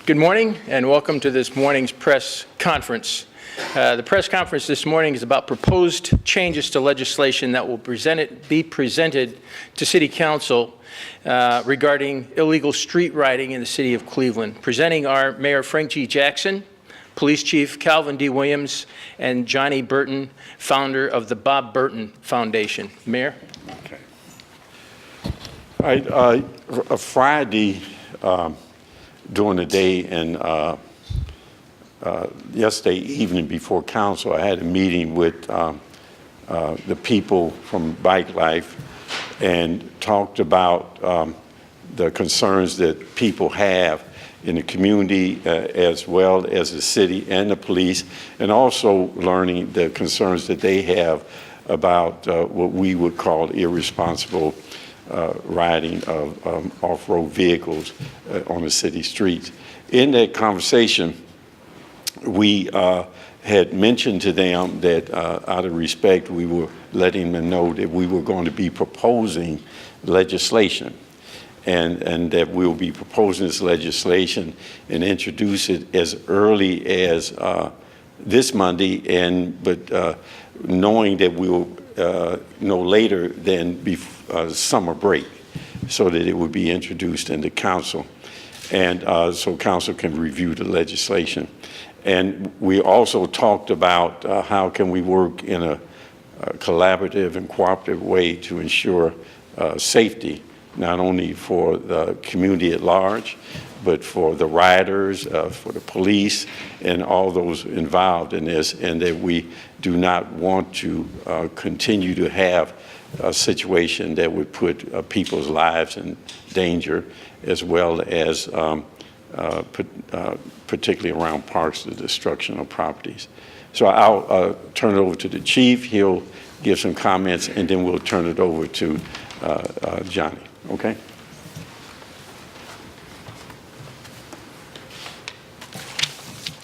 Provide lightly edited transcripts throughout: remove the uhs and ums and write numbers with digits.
Good morning and welcome to this morning's press conference. The press conference this morning is about proposed changes to legislation that will be presented to City Council regarding illegal street riding in the City of Cleveland. Presenting are Mayor Frank G. Jackson, Police Chief Calvin D. Williams, and Johnny Burton, founder of the Bob Burton Foundation. Mayor? Okay. All right. Friday during the day and yesterday evening before council, I had a meeting with the people from Bike Life and talked about the concerns that people have in the community as well as the city and the police, and also learning the concerns that they have about what we would call irresponsible riding of off-road vehicles on the city streets. In that conversation, we had mentioned to them that out of respect, we were letting them know that we were going to be proposing legislation and that we'll be proposing this legislation and introduce it as early as this Monday, but knowing that we'll no later than summer break, so that it would be introduced into council, and so council can review the legislation. And we also talked about how can we work in a collaborative and cooperative way to ensure safety, not only for the community at large, but for the riders, for the police, and all those involved in this, and that we do not want to continue to have a situation that would put people's lives in danger, as well as particularly around parks, the destruction of properties. So I'll turn it over to the chief. He'll give some comments, and then we'll turn it over to Johnny. Okay?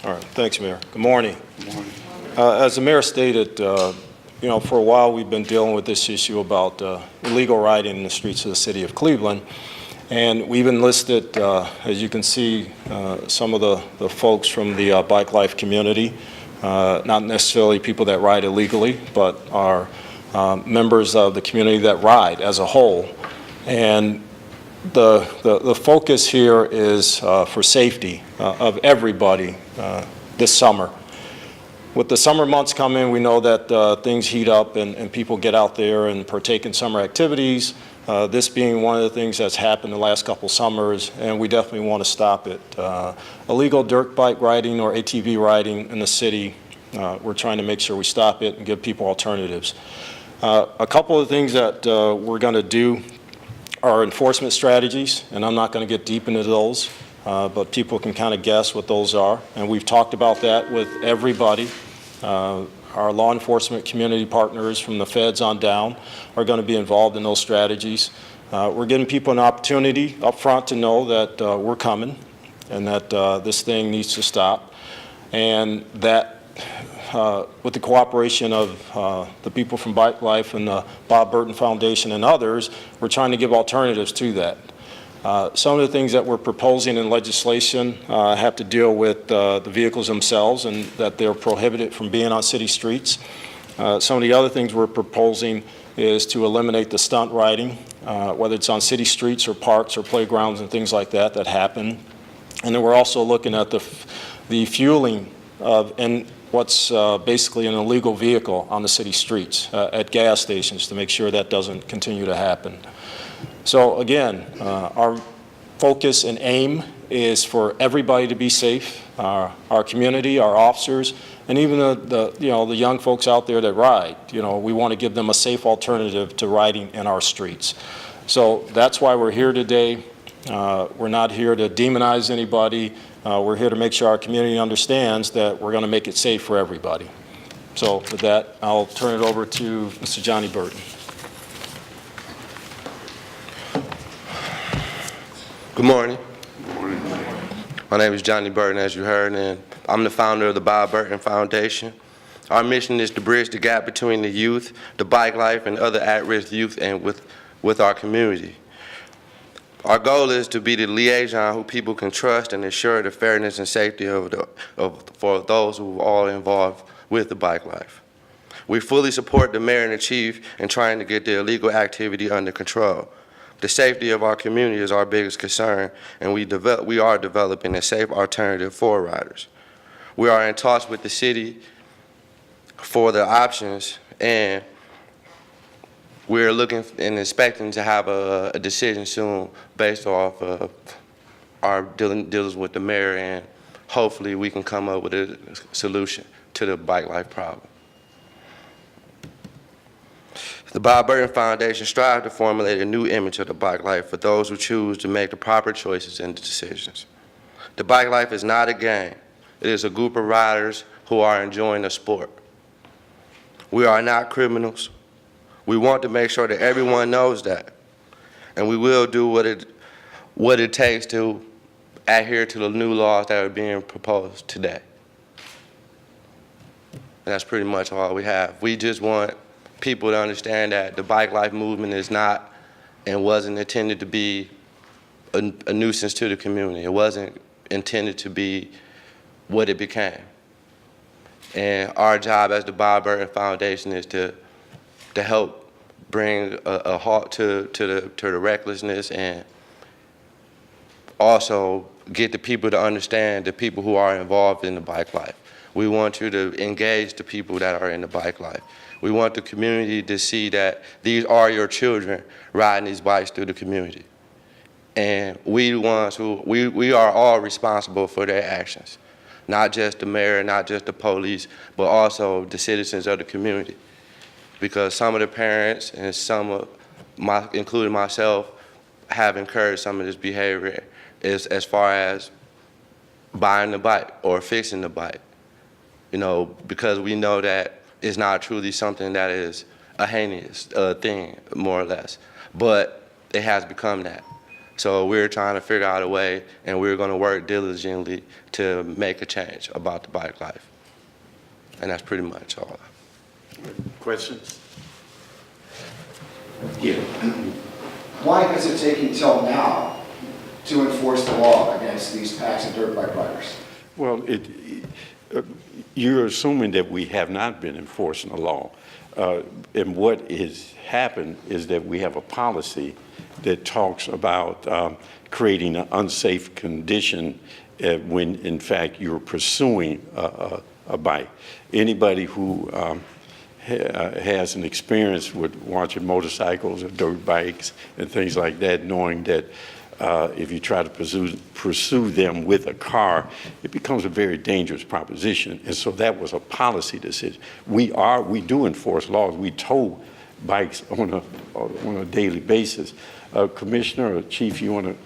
All right, thanks, Mayor. Good morning. Good morning. As the mayor stated, for a while we've been dealing with this issue about illegal riding in the streets of the city of Cleveland, and we've enlisted, as you can see, some of the folks from the Bike Life community, not necessarily people that ride illegally, but are members of the community that ride as a whole. And the focus here is for safety of everybody this summer. With the summer months coming, we know that things heat up and people get out there and partake in summer activities. This being one of the things that's happened the last couple summers, and we definitely want to stop it. Illegal dirt bike riding or ATV riding in the city, we're trying to make sure we stop it and give people alternatives. A couple of things that we're going to do are enforcement strategies, and I'm not going to get deep into those, but people can kind of guess what those are. And we've talked about that with everybody. Our law enforcement community partners from the feds on down are going to be involved in those strategies. We're giving people an opportunity up front to know that we're coming and that this thing needs to stop, and that with the cooperation of the people from Bike Life and the Bob Burton Foundation and others, we're trying to give alternatives to that. Some of the things that we're proposing in legislation have to deal with the vehicles themselves and that they're prohibited from being on city streets. Some of the other things we're proposing is to eliminate the stunt riding, whether it's on city streets or parks or playgrounds and things like that happen. And then we're also looking at the fueling of what's basically an illegal vehicle on the city streets at gas stations to make sure that doesn't continue to happen. So again, our focus and aim is for everybody to be safe, our community, our officers, and even the young folks out there that ride. We want to give them a safe alternative to riding in our streets. So that's why we're here today. We're not here to demonize anybody. We're here to make sure our community understands that we're going to make it safe for everybody. So with that, I'll turn it over to Mr. Johnny Burton. Good morning. Good morning. My name is Johnny Burton, as you heard, and I'm the founder of the Bob Burton Foundation. Our mission is to bridge the gap between the youth, the bike life, and other at-risk youth and with our community. Our goal is to be the liaison who people can trust and ensure the fairness and safety for those who are all involved with the bike life. We fully support the mayor and the chief in trying to get the illegal activity under control. The safety of our community is our biggest concern, and we are developing a safe alternative for riders. We are in talks with the city for the options, and we're looking and expecting to have a decision soon based off of our dealings with the mayor, and hopefully we can come up with a solution to the bike life problem. The Bob Burton Foundation strives to formulate a new image of the bike life for those who choose to make the proper choices and decisions. The bike life is not a game. It is a group of riders who are enjoying the sport. We are not criminals. We want to make sure that everyone knows that, and we will do what it takes to adhere to the new laws that are being proposed today. And that's pretty much all we have. We just want people to understand that the bike life movement is not and wasn't intended to be a nuisance to the community. It wasn't intended to be what it became. And our job as the Bob Burton Foundation is to help bring a halt to the recklessness, and also get the people to understand the people who are involved in the bike life. We want you to engage the people that are in the bike life. We want the community to see that these are your children riding these bikes through the community. And we are all responsible for their actions. Not just the mayor, not just the police, but also the citizens of the community. Because some of the parents and including myself, have encouraged some of this behavior as far as buying the bike or fixing the bike. You know, because we know that it's not truly something that is a heinous thing, more or less. But it has become that. So we're trying to figure out a way, and we're going to work diligently to make a change about the bike life. And that's pretty much all. Questions? Yeah. Why is it taking till now to enforce the law against these packs of dirt bike riders? Well, you're assuming that we have not been enforcing the law. And what has happened is that we have a policy that talks about creating an unsafe condition when, in fact, you're pursuing a bike. Anybody who has an experience with watching motorcycles or dirt bikes and things like that, knowing that if you try to pursue them with a car, it becomes a very dangerous proposition. And so that was a policy decision. We do enforce laws. We tow bikes on a daily basis. Commissioner or Chief, you want to?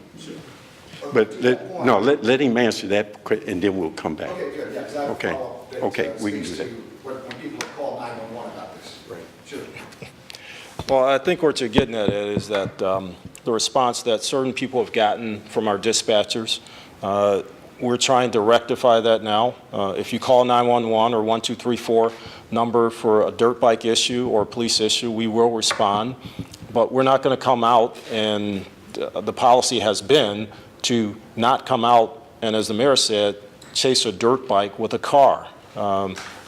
But let him answer that, and then we'll come back. Okay, good. Yeah, 'cause I have a Okay. follow-up that, Okay, we can do that. When people call 911 about this. Right. Sure. Well, I think what you're getting at is that the response that certain people have gotten from our dispatchers, we're trying to rectify that now. If you call 911 or 1234 number for a dirt bike issue or a police issue, we will respond. But we're not going to come out, and the policy has been to not come out and, as the mayor said, chase a dirt bike with a car.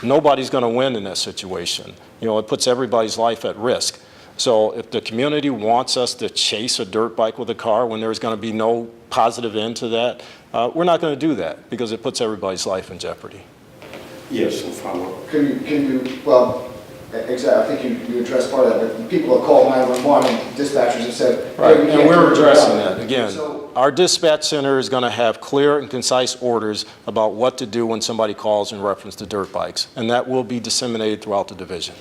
Nobody's going to win in that situation. You know, it puts everybody's life at risk. So if the community wants us to chase a dirt bike with a car when there's going to be no positive end to that, we're not going to do that because it puts everybody's life in jeopardy. Yes, follow. Can you, well, exactly, I think you addressed part of that, but people have called 911 and dispatchers have said, Right, hey, we and can't we're do addressing that. that. Again, So, our dispatch center is going to have clear and concise orders about what to do when somebody calls in reference to dirt bikes, and that will be disseminated throughout the division.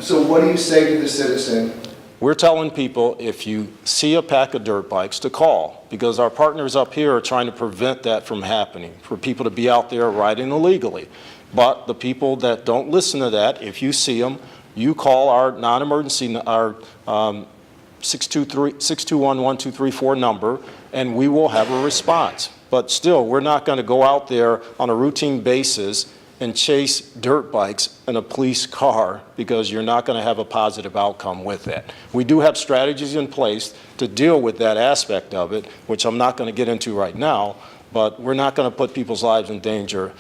so what do you say to the citizen? We're telling people if you see a pack of dirt bikes to call, because our partners up here are trying to prevent that from happening, for people to be out there riding illegally. But the people that don't listen to that, if you see them, you call our non-emergency, our 621-1234 number, and we will have a response. But still, we're not going to go out there on a routine basis and chase dirt bikes in a police car because you're not going to have a positive outcome with that. We do have strategies in place to deal with that aspect of it, which I'm not going to get into right now, but we're not going to put people's lives in danger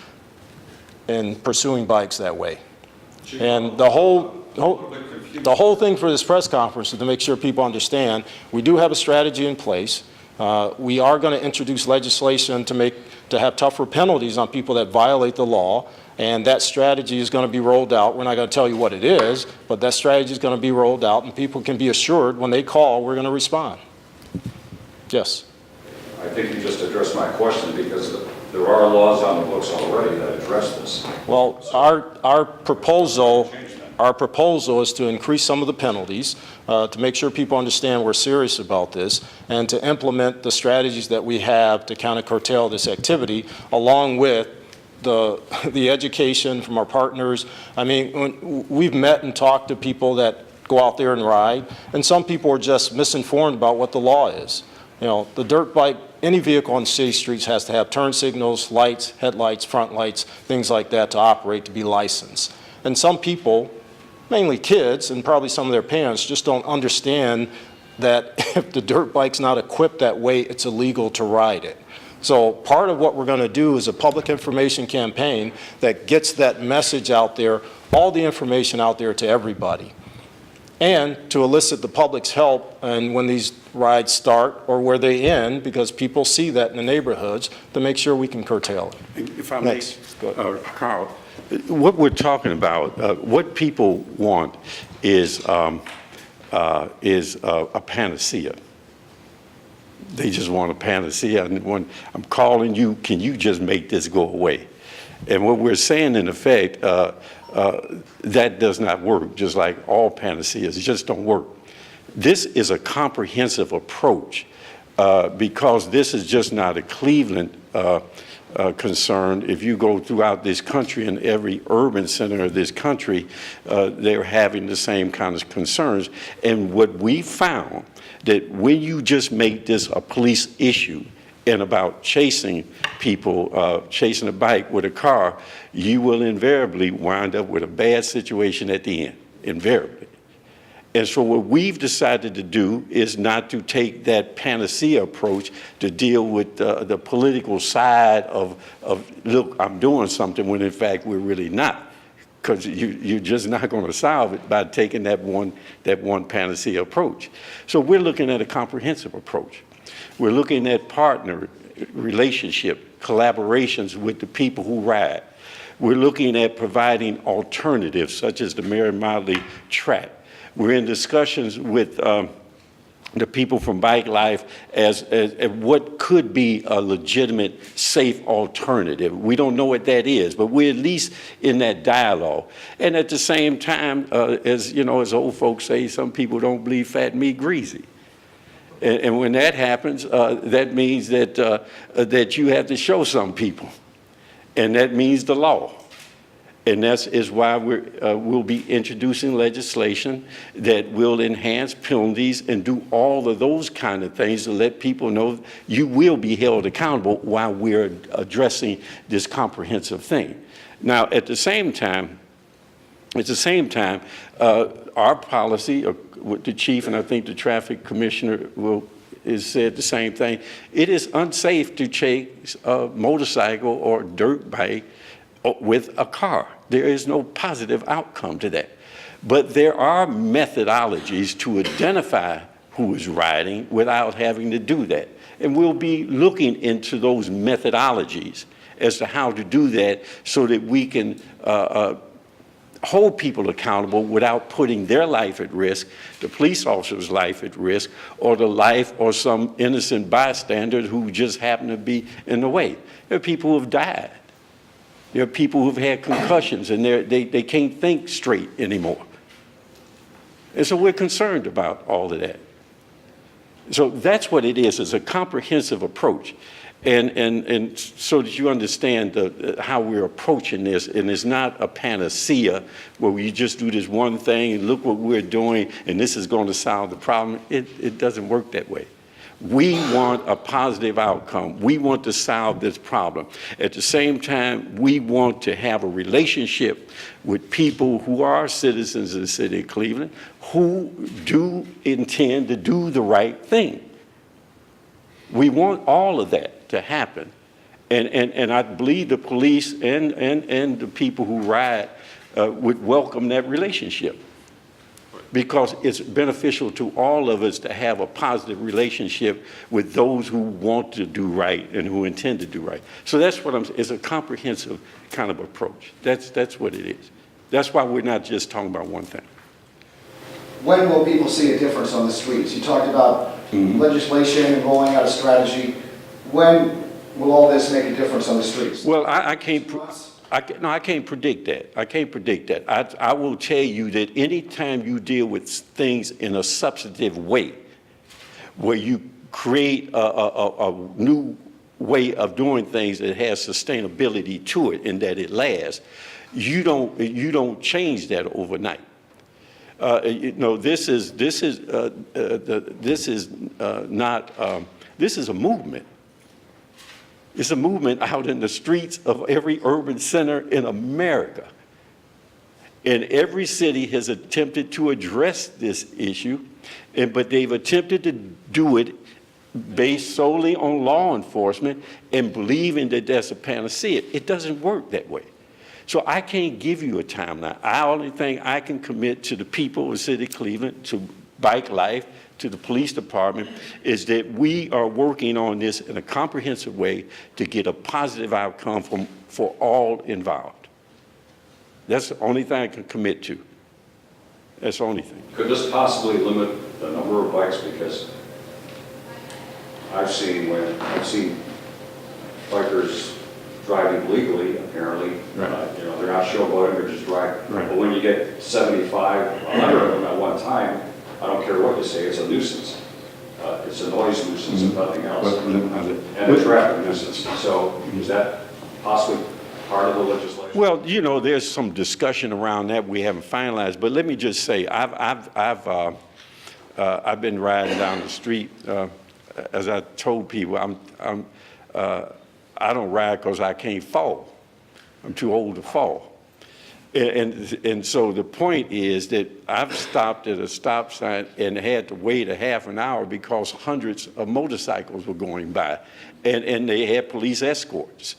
in pursuing bikes that way. And the whole thing for this press conference is to make sure people understand we do have a strategy in place. We are going to introduce legislation to have tougher penalties on people that violate the law, and that strategy is going to be rolled out. We're not going to tell you what it is, but that strategy is going to be rolled out, and people can be assured when they call, we're going to respond. Yes? I think you just addressed my question, because there are laws on the books already that address this. Well, our proposal is to increase some of the penalties, to make sure people understand we're serious about this, and to implement the strategies that we have to kind of curtail this activity, along with the education from our partners. I mean, we've met and talked to people that go out there and ride, and some people are just misinformed about what the law is. You know, the dirt bike, any vehicle on city streets has to have turn signals, lights, headlights, front lights, things like that to operate, to be licensed. And some people, mainly kids and probably some of their parents, just don't understand that if the dirt bike's not equipped that way, it's illegal to ride it. So part of what we're going to do is a public information campaign that gets that message out there, all the information out there to everybody, and to elicit the public's help and when these rides start or where they end, because people see that in the neighborhoods, to make sure we can curtail it. If I may, Next. Go ahead. Carl, what we're talking about, what people want is a panacea. They just want a panacea. And when I'm calling you, can you just make this go away? And what we're saying, in effect, that does not work, just like all panaceas. It just don't work. This is a comprehensive approach, because this is just not a Cleveland concern. If you go throughout this country, in every urban center of this country, they're having the same kind of concerns. And what we found, that when you just make this a police issue, and about chasing people, chasing a bike with a car, you will invariably wind up with a bad situation at the end, invariably. And so what we've decided to do is not to take that panacea approach to deal with the political side of, look, I'm doing something, when in fact we're really not. Because you're just not going to solve it by taking that one panacea approach. So we're looking at a comprehensive approach. We're looking at partner relationship, collaborations with the people who ride. We're looking at providing alternatives, such as the Mary Motley track. We're in discussions with the people from Bike Life as what could be a legitimate, safe alternative. We don't know what that is, but we're at least in that dialogue. And at the same time, as you know, as old folks say, some people don't believe fat meat greasy. And when that happens, that means that that you have to show some people, and that means the law. And that is why we'll be introducing legislation that will enhance penalties and do all of those kind of things to let people know you will be held accountable while we're addressing this comprehensive thing. Now, at the same time, our policy with the chief, and I think the traffic commissioner is said the same thing. It is unsafe to chase a motorcycle or dirt bike with a car. There is no positive outcome to that. But there are methodologies to identify who is riding without having to do that. And we'll be looking into those methodologies as to how to do that so that we can hold people accountable without putting their life at risk, the police officer's life at risk, or the life or some innocent bystander who just happened to be in the way. There are people who have died. There are people who've had concussions and they can't think straight anymore. And so we're concerned about all of that. So that's what it is. It's a comprehensive approach. And so that you understand how we're approaching this, and it's not a panacea where we just do this one thing and look what we're doing and this is going to solve the problem. It doesn't work that way. We want a positive outcome. We want to solve this problem. At the same time, we want to have a relationship with people who are citizens of the city of Cleveland who do intend to do the right thing. We want all of that to happen. And I believe the police and the people who ride would welcome that relationship, because it's beneficial to all of us to have a positive relationship with those who want to do right and who intend to do right. So that's what it's a comprehensive kind of approach. That's what it is. That's why we're not just talking about one thing. When will people see a difference on the streets? You talked about legislation and rolling out a strategy. When will all this make a difference on the streets? Well, I can't predict that. I can't predict that. I will tell you that anytime you deal with things in a substantive way, where you create a new way of doing things that has sustainability to it and that it lasts, you don't change that overnight. This is a movement. It's a movement out in the streets of every urban center in America. And every city has attempted to address this issue, but they've attempted to do it based solely on law enforcement and believing that that's a panacea. It doesn't work that way. So I can't give you a timeline. The only thing I can commit to the people of the city of Cleveland, to Bike Life, to the police department, is that we are working on this in a comprehensive way to get a positive outcome for all involved. That's the only thing I can commit to. That's the only thing. Could this possibly limit the number of bikes? Because I've seen bikers driving legally, apparently. Right. They're not showboating, they're just driving. Right. But when you get 75, 100 of them at one time, I don't care what you say, it's a nuisance. It's a noise nuisance and nothing else. And a traffic nuisance. So is that possibly part of the legislation? Well, there's some discussion around that we haven't finalized, but let me just say, I've been riding down the street. As I told people, I don't ride because I can't fall. I'm too old to fall. And so the point is that I've stopped at a stop sign and had to wait a half an hour because hundreds of motorcycles were going by, and they had police escorts.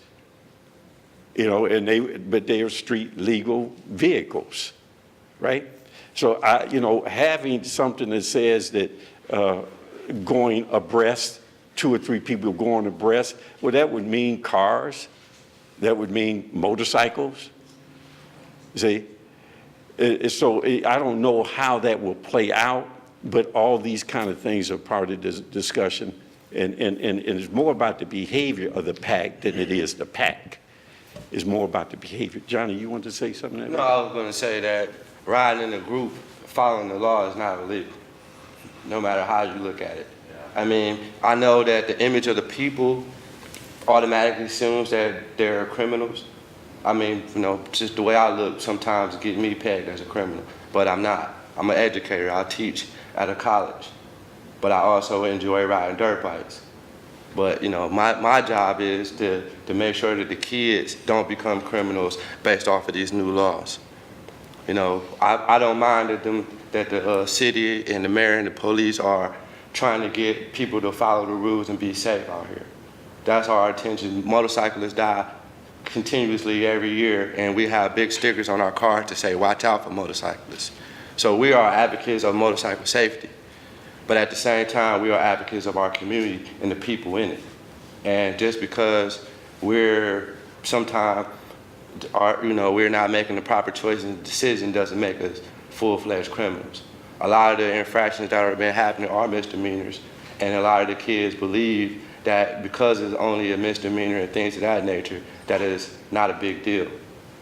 But they are street legal vehicles, right? So having something that says that going abreast, 2 or 3 people going abreast, well, that would mean cars, that would mean motorcycles. See, so I don't know how that will play out, but all these kind of things are part of this discussion, and it's more about the behavior of the pack than it is the pack. It's more about the behavior. Johnny, you want to say something? No, I was going to say that riding in a group, following the law is not illegal, no matter how you look at it. I mean, I know that the image of the people automatically assumes that they're criminals. I mean, just the way I look sometimes get me pegged as a criminal, but I'm not. I'm an educator. I teach at a college, but I also enjoy riding dirt bikes. But my job is to make sure that the kids don't become criminals based off of these new laws. I don't mind that the city and the mayor and the police are trying to get people to follow the rules and be safe out here. That's our intention. Motorcyclists die continuously every year, and we have big stickers on our cars to say, watch out for motorcyclists. So we are advocates of motorcycle safety, but at the same time, we are advocates of our community and the people in it. And just because we're sometimes, we're not making the proper choices and decision doesn't make us full-fledged criminals. A lot of the infractions that have been happening are misdemeanors, and a lot of the kids believe that because it's only a misdemeanor and things of that nature, that is not a big deal.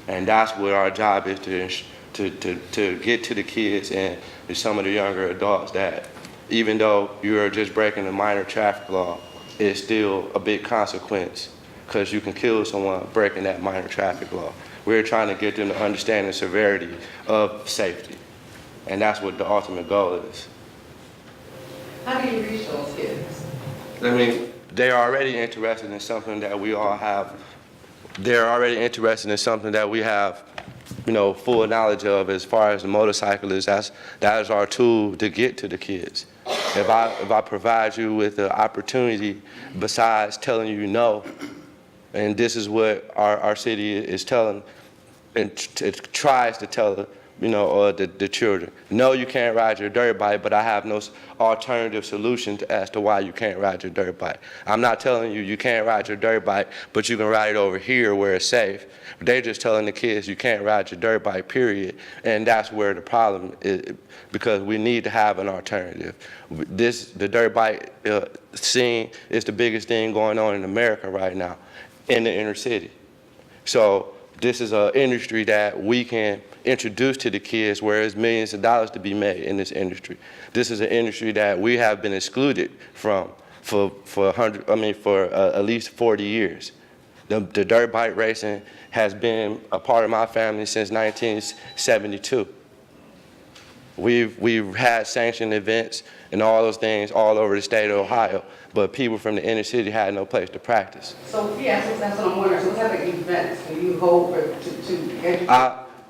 And that's what our job is, to get to the kids and to some of the younger adults, that even though you're just breaking a minor traffic law, it's still a big consequence because you can kill someone breaking that minor traffic law. We're trying to get them to understand the severity of safety. And that's what the ultimate goal is. How do you reach those kids? I mean, they're already interested in something that we all have. They're already interested in something that we have, full knowledge of as far as the motorcyclists. That is our tool to get to the kids. If I provide you with the opportunity besides telling you no, and this is what our city is telling, and it tries to tell the children, no, you can't ride your dirt bike, but I have no alternative solution as to why you can't ride your dirt bike. I'm not telling you can't ride your dirt bike, but you can ride it over here where it's safe. They're just telling the kids you can't ride your dirt bike, period. And that's where the problem is, because we need to have an alternative. The dirt bike scene is the biggest thing going on in America right now, in the inner city. So this is an industry that we can introduce to the kids, where there's millions of dollars to be made in this industry. This is an industry that we have been excluded from for at least 40 years. The dirt bike racing has been a part of my family since 1972. We've had sanctioned events and all those things all over the state of Ohio, but people from the inner city had no place to practice. So yes, that's what I'm wondering. So what type of events do you hold to educate?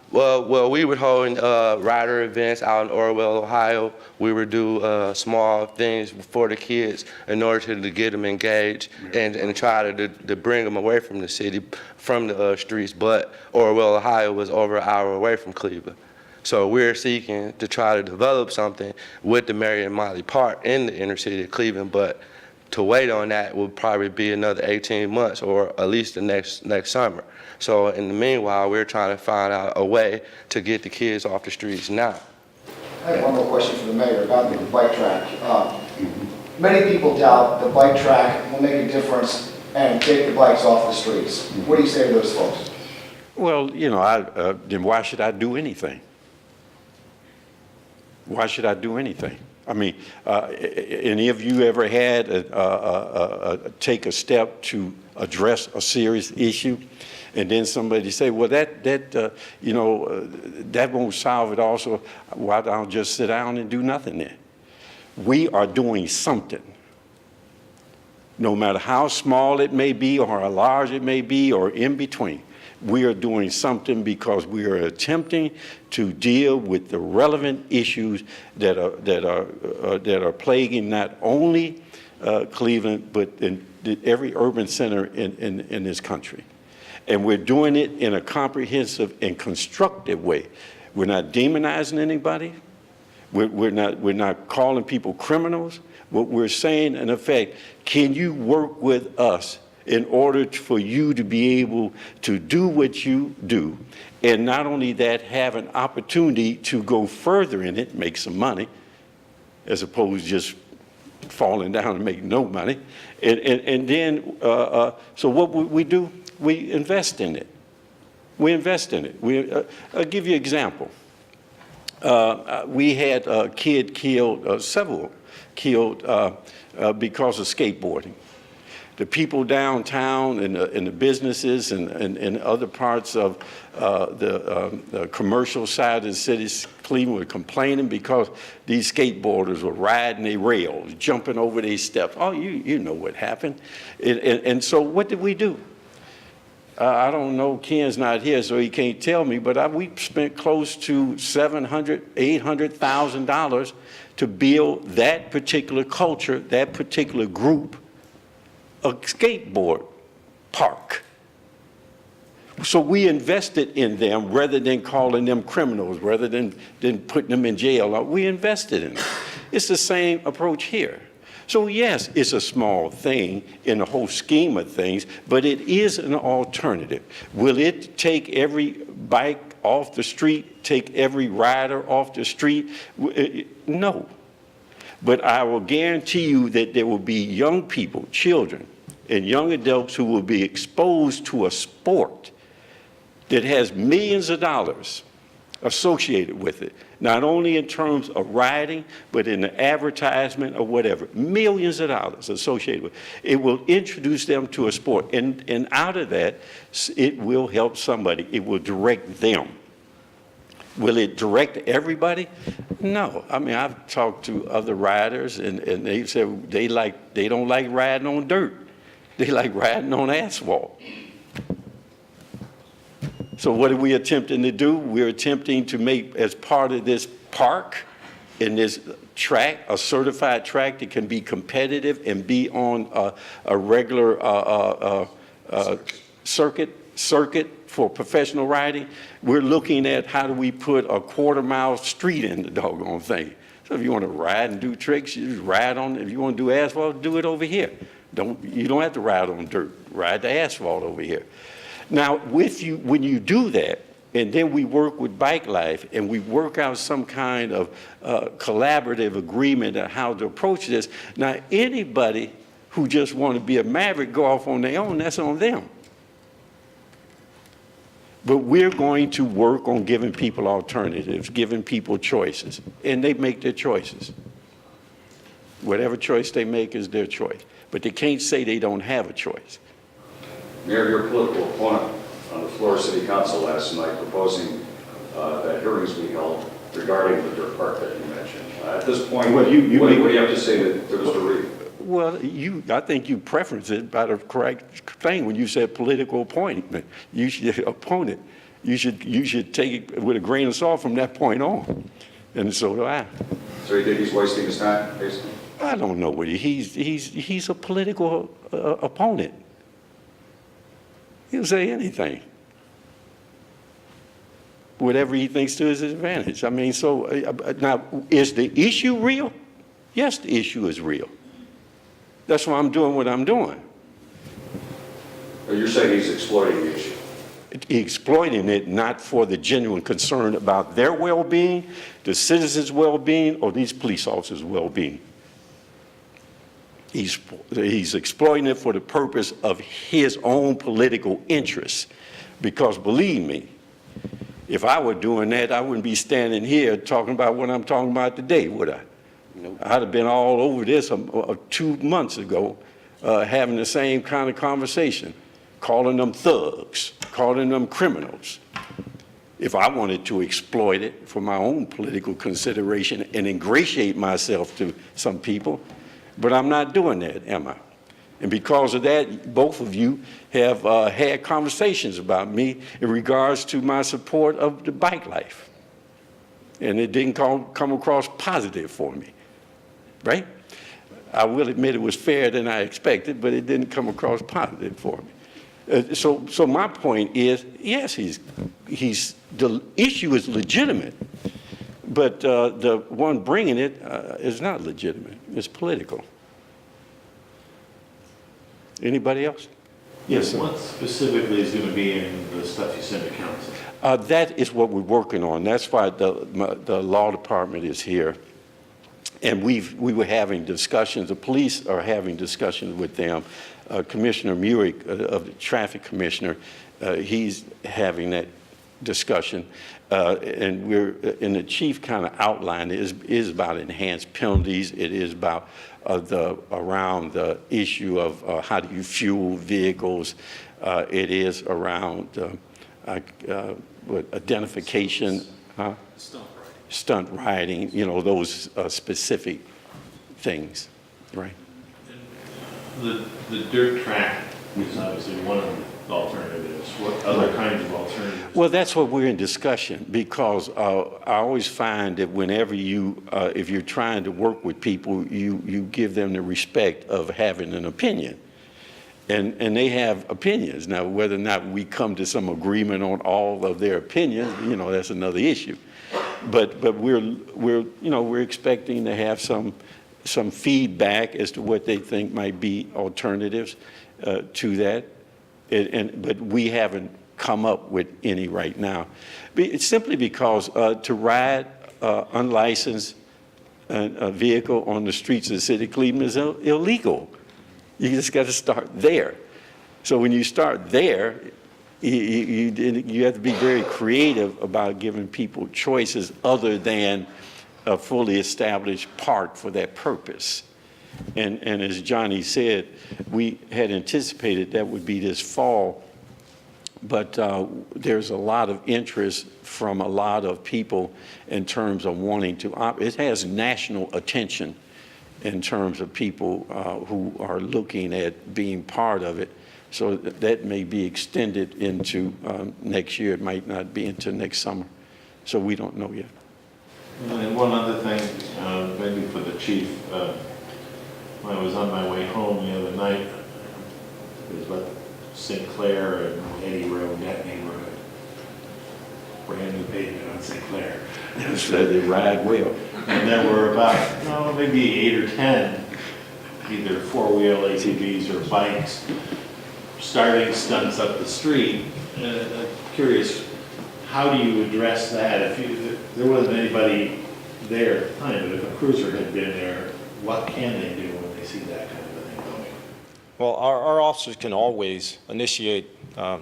Well, we would hold rider events out in Orwell, Ohio. We would do small things for the kids in order to get them engaged and try to bring them away from the city, from the streets. But Orwell, Ohio was over an hour away from Cleveland. So we're seeking to try to develop something with the Mary and Molly Park in the inner city of Cleveland, but to wait on that will probably be another 18 months or at least the next summer. So in the meanwhile, we're trying to find out a way to get the kids off the streets now. I have one more question for the mayor about the bike track. Many people doubt the bike track will make a difference and take the bikes off the streets. What do you say to those folks? Well, then why should I do anything? Why should I do anything? I mean, any of you ever had take a step to address a serious issue, and then somebody say, well, that won't solve it all, so why don't I just sit down and do nothing then? We are doing something. No matter how small it may be or how large it may be or in between, we are doing something because we are attempting to deal with the relevant issues that are plaguing not only Cleveland, but in every urban center in this country. And we're doing it in a comprehensive and constructive way. We're not demonizing anybody. We're not calling people criminals. What we're saying, in effect, can you work with us in order for you to be able to do what you do, and not only that, have an opportunity to go further in it, make some money, as opposed to just falling down and making no money. And then, so what we do, we invest in it. We invest in it. I'll give you an example. We had a kid killed, several killed because of skateboarding. The people downtown and the businesses and other parts of the commercial side of the city, Cleveland, were complaining because these skateboarders were riding their rails, jumping over their steps. Oh, you know what happened. And so what did we do? I don't know, Ken's not here, so he can't tell me, but we spent close to $700,000, $800,000 to build that particular culture, that particular group, a skateboard park. So we invested in them rather than calling them criminals, rather than putting them in jail. We invested in them. It's the same approach here. So yes, it's a small thing in the whole scheme of things, but it is an alternative. Will it take every bike off the street, take every rider off the street? No. But I will guarantee you that there will be young people, children, and young adults who will be exposed to a sport that has millions of dollars associated with it, not only in terms of riding, but in the advertisement or whatever, millions of dollars associated with it. It will introduce them to a sport, and out of that, it will help somebody. It will direct them. Will it direct everybody? No. I mean, I've talked to other riders, and they said they don't like riding on dirt. They like riding on asphalt. So what are we attempting to do? We're attempting to make, as part of this park, in this track, a certified track that can be competitive and be on a regular circuit for professional riding. We're looking at how do we put a quarter-mile street in the doggone thing. So if you want to ride and do tricks, you just ride on. If you want to do asphalt, do it over here. You don't have to ride on dirt. Ride the asphalt over here. Now, when you do that, and then we work with Bike Life, and we work out some kind of collaborative agreement on how to approach this. Now, anybody who just want to be a maverick, go off on their own, that's on them. But we're going to work on giving people alternatives, giving people choices, and they make their choices. Whatever choice they make is their choice. But they can't say they don't have a choice. Mayor, your political opponent on the floor of City Council last night proposing that hearings be held regarding the dirt park that you mentioned. At this point, Well, what do you have to say to Mr. Reed? Well, I think you preference it by the correct thing when you said political appointment. You should opponent. You should take it with a grain of salt from that point on, and so do I. So you think he's wasting his time, basically? I don't know what he's a political opponent. He'll say anything, whatever he thinks to his advantage. I mean, so now is the issue real? Yes, the issue is real. That's why I'm doing what I'm doing. You're saying he's exploiting the issue? Exploiting it not for the genuine concern about their well-being, the citizens' well-being, or these police officers' well-being. He's exploiting it for the purpose of his own political interests. Because believe me, if I were doing that, I wouldn't be standing here talking about what I'm talking about today, would I? Nope. I'd have been all over this 2 months ago, having the same kind of conversation, calling them thugs, calling them criminals. If I wanted to exploit it for my own political consideration and ingratiate myself to some people, but I'm not doing that, am I? And because of that, both of you have had conversations about me in regards to my support of the Bike Life. And it didn't come across positive for me, right? I will admit it was fairer than I expected, but it didn't come across positive for me. So my point is, yes, the issue is legitimate, but the one bringing it is not legitimate. It's political. Anybody else? Yes, sir. What specifically is going to be in the stuff you send to council? That is what we're working on. That's why the law department is here. And we were having discussions, the police are having discussions with them. Commissioner Muick, of the traffic commissioner, he's having that discussion. And the chief kind of outline is about enhanced penalties. It is about around the issue of how do you fuel vehicles. It is around identification, stunt riding, you know, those specific things, right? The dirt track is obviously one of the alternatives. What other kinds of alternatives? Well, that's what we're in discussion, because I always find that whenever if you're trying to work with people, you give them the respect of having an opinion. And they have opinions. Now, whether or not we come to some agreement on all of their opinions, you know, that's another issue. But we're expecting to have some feedback as to what they think might be alternatives to that. But we haven't come up with any right now. It's simply because to ride unlicensed vehicle on the streets of the city of Cleveland is illegal. You just got to start there. So when you start there, you have to be very creative about giving people choices other than a fully established park for that purpose. And as Johnny said, we had anticipated that would be this fall But there's a lot of interest from a lot of people in terms of wanting to it has national attention in terms of people who are looking at being part of it. So that may be extended into next year. It might not be into next summer. So we don't know yet. And one other thing, maybe for the chief, when I was on my way home the other night, it was about St. Clair and Eddy Road, that neighborhood. Brand new pavement on St. Clair. So they ride well. And there were about, maybe 8 or 10, either four-wheel ATVs or bikes, starting stunts up the street. And I'm curious, how do you address that? If there wasn't anybody there at the time, but if a cruiser had been there, what can they do when they see that kind of a thing going? Well, our officers can always initiate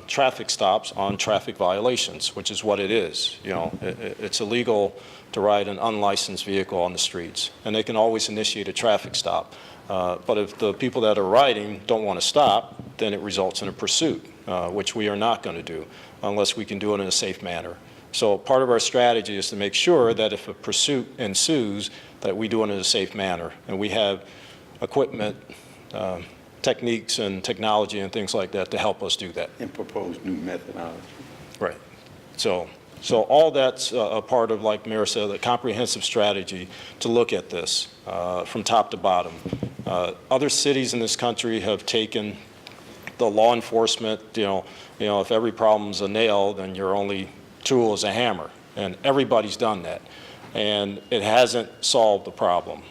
traffic stops on traffic violations, which is what it is. It's illegal to ride an unlicensed vehicle on the streets, and they can always initiate a traffic stop. But if the people that are riding don't want to stop, then it results in a pursuit, which we are not going to do unless we can do it in a safe manner. So part of our strategy is to make sure that if a pursuit ensues, that we do it in a safe manner. And we have equipment, techniques and technology and things like that to help us do that. And propose new methodology. Right. So all that's a part of, like Mayor said, a comprehensive strategy to look at this from top to bottom. Other cities in this country have taken the law enforcement, if every problem's a nail, then your only tool is a hammer. And everybody's done that. And it hasn't solved the problem.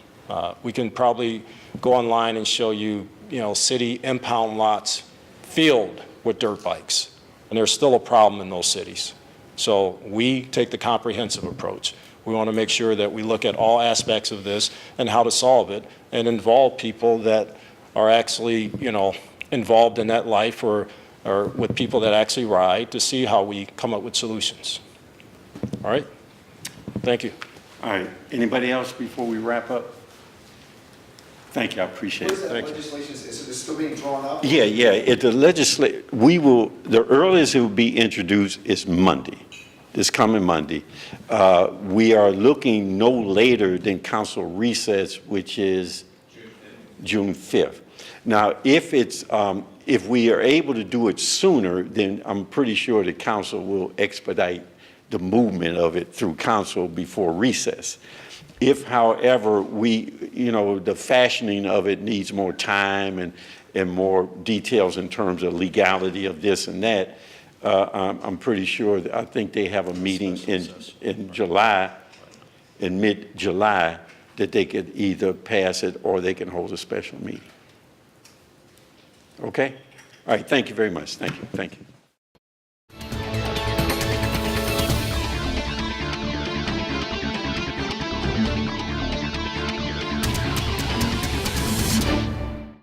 We can probably go online and show you, city impound lots filled with dirt bikes. And there's still a problem in those cities. So we take the comprehensive approach. We want to make sure that we look at all aspects of this and how to solve it and involve people that are actually, involved in that life or with people that actually ride to see how we come up with solutions. All right? Thank you. All right. Anybody else before we wrap up? Thank you. I appreciate it. What is that legislation? Is it still being drawn up? Yeah. The earliest it will be introduced is Monday, this coming Monday. We are looking no later than council recess, which is June 5th. Now, if we are able to do it sooner, then I'm pretty sure the council will expedite the movement of it through council before recess. If, however, the fashioning of it needs more time and more details in terms of legality of this and that, I'm pretty sure I think they have a meeting in July, in mid-July, that they could either pass it or they can hold a special meeting. Okay? All right. Thank you very much. Thank you. Thank you.